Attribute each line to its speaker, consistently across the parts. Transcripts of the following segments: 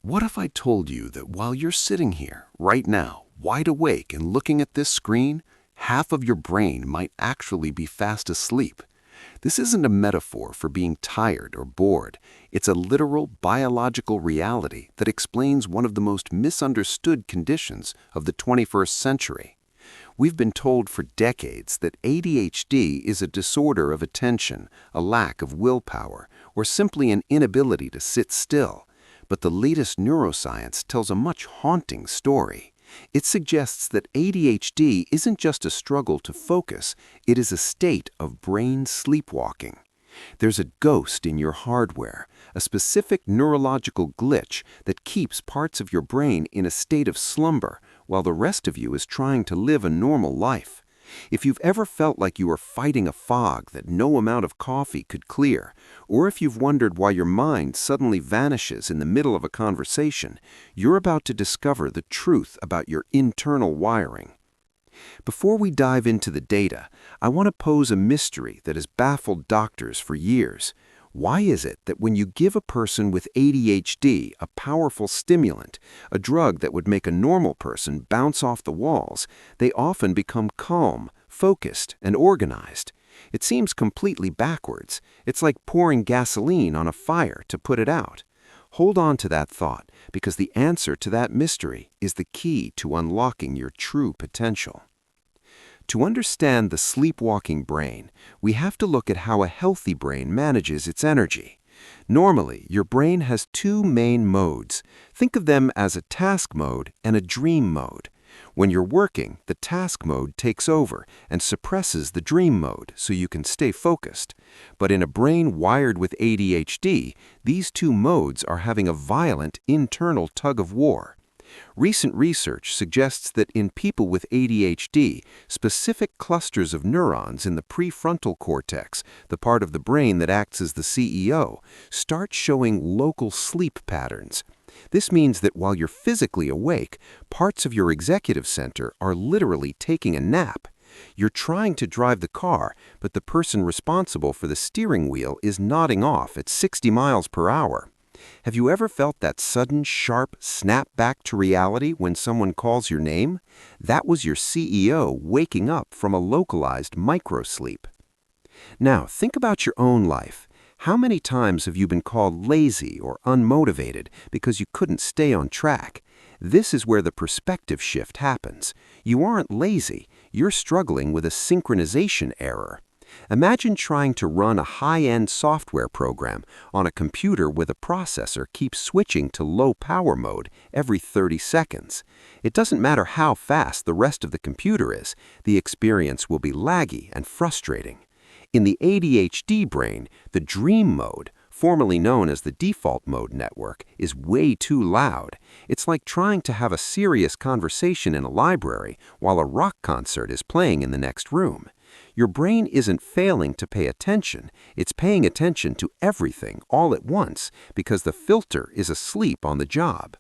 Speaker 1: What if I told you that while you're sitting here, right now, wide awake and looking at this screen, half of your brain might actually be fast asleep? This isn't a metaphor for being tired or bored. It's a literal biological reality that explains one of the most misunderstood conditions of the 21st century. We've been told for decades that ADHD is a disorder of attention, a lack of willpower, or simply an inability to sit still. But the latest neuroscience tells a much haunting story. It suggests that ADHD isn't just a struggle to focus, it is a state of brain sleepwalking. There's a ghost in your hardware, a specific neurological glitch that keeps parts of your brain in a state of slumber while the rest of you is trying to live a normal life. If you've ever felt like you were fighting a fog that no amount of coffee could clear, or if you've wondered why your mind suddenly vanishes in the middle of a conversation, you're about to discover the truth about your internal wiring. Before we dive into the data, I want to pose a mystery that has baffled doctors for years. Why is it that when you give a person with ADHD a powerful stimulant, a drug that would make a normal person bounce off the walls, they often become calm, focused, and organized? It seems completely backwards. It's like pouring gasoline on a fire to put it out. Hold on to that thought, because the answer to that mystery is the key to unlocking your true potential. To understand the sleepwalking brain, we have to look at how a healthy brain manages its energy. Normally, your brain has two main modes. Think of them as a task mode and a dream mode. When you're working, the task mode takes over and suppresses the dream mode so you can stay focused. But in a brain wired with ADHD, these two modes are having a violent internal tug-of-war. Recent research suggests that in people with ADHD, specific clusters of neurons in the prefrontal cortex, the part of the brain that acts as the CEO, start showing local sleep patterns. This means that while you're physically awake, parts of your executive center are literally taking a nap. You're trying to drive the car, but the person responsible for the steering wheel is nodding off at 60 miles per hour. Have you ever felt that sudden, sharp snap back to reality when someone calls your name? That was your CEO waking up from a localized microsleep. Now, think about your own life. How many times have you been called lazy or unmotivated because you couldn't stay on track? This is where the perspective shift happens. You aren't lazy, you're struggling with a synchronization error. Imagine trying to run a high-end software program on a computer with a processor keeps switching to low power mode every 30 seconds. It doesn't matter how fast the rest of the computer is, the experience will be laggy and frustrating. In the ADHD brain, the dream mode, formerly known as the default mode network, is way too loud. It's like trying to have a serious conversation in a library while a rock concert is playing in the next room. Your brain isn't failing to pay attention, it's paying attention to everything all at once because the filter is asleep on the job.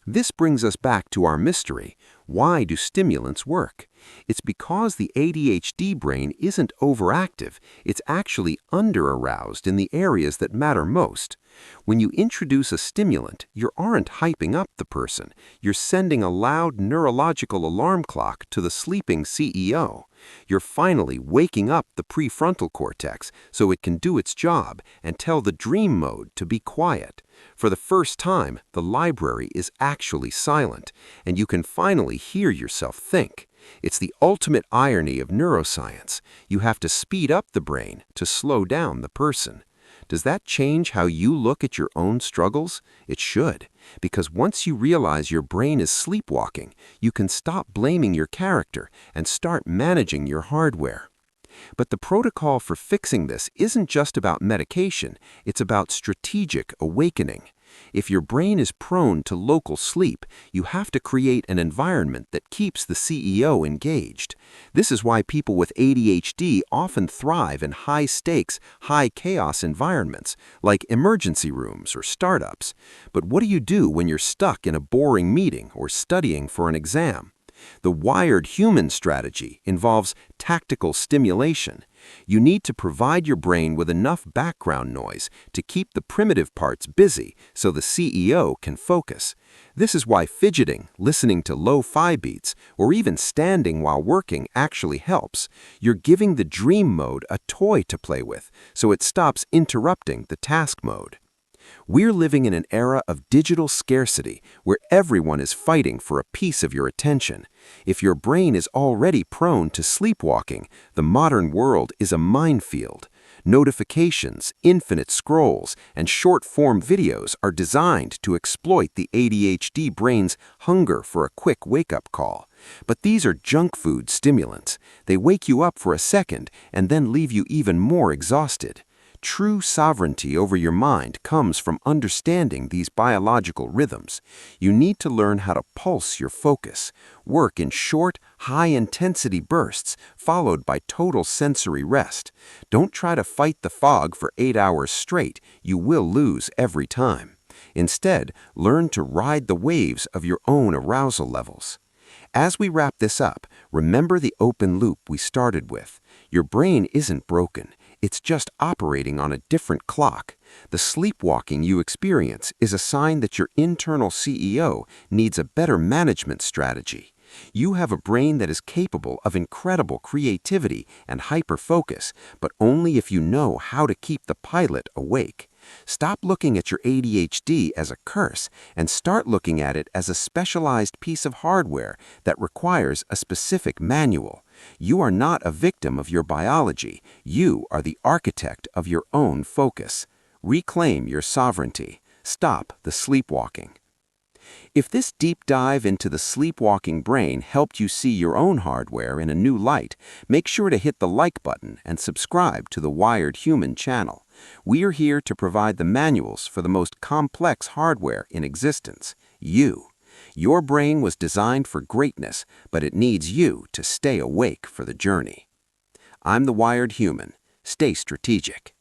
Speaker 1: This brings us back to our mystery. Why do stimulants work? It's because the ADHD brain isn't overactive, it's actually under-aroused in the areas that matter most. When you introduce a stimulant, you aren't hyping up the person, you're sending a loud neurological alarm clock to the sleeping CEO. You're finally waking up the prefrontal cortex so it can do its job and tell the dream mode to be quiet. For the first time, the library is actually silent, and you can finally hear yourself think. It's the ultimate irony of neuroscience. You have to speed up the brain to slow down the person. Does that change how you look at your own struggles? It should, because once you realize your brain is sleepwalking, you can stop blaming your character and start managing your hardware. But the protocol for fixing this isn't just about medication, it's about strategic awakening. If your brain is prone to local sleep, you have to create an environment that keeps the CEO engaged. This is why people with ADHD often thrive in high-stakes, high-chaos environments, like emergency rooms or startups. But what do you do when you're stuck in a boring meeting or studying for an exam?
Speaker 2: The wired human strategy involves tactical stimulation. You need to provide your brain with enough background noise to keep the primitive parts busy so the CEO can focus. This is why fidgeting, listening to lo-fi beats, or even standing while working actually helps. You're giving the dream mode a toy to play with, so it stops interrupting the task mode. We're living in an era of digital scarcity where everyone is fighting for a piece of your attention. If your brain is already prone to sleepwalking, the modern world is a minefield. Notifications, infinite scrolls, and short-form videos are designed to exploit the ADHD brain's hunger for a quick wake-up call. But these are junk food stimulants. They wake you up for a second and then leave you even more exhausted. True sovereignty over your mind comes from understanding these biological rhythms. You need to learn how to pulse your focus, work in short, high-intensity bursts, followed by total sensory rest. Don't try to fight the fog for 8 hours straight. You will lose every time. Instead, learn to ride the waves of your own arousal levels. As we wrap this up, remember the open loop we started with. Your brain isn't broken. It's just operating on a different clock. The sleepwalking you experience is a sign that your internal CEO needs a better management strategy. You have a brain that is capable of incredible creativity and hyper-focus, but only if you know how to keep the pilot awake. Stop looking at your ADHD as a curse and start looking at it as a specialized piece of hardware that requires a specific manual. You are not a victim of your biology. You are the architect of your own focus. Reclaim your sovereignty. Stop the sleepwalking. If this deep dive into the sleepwalking brain helped you see your own hardware in a new light, make sure to hit the like button and subscribe to the Wired Human channel. We are here to provide the manuals for the most complex hardware in existence, you. Your brain was designed for greatness, but it needs you to stay awake for the journey. I'm the Wired Human. Stay strategic.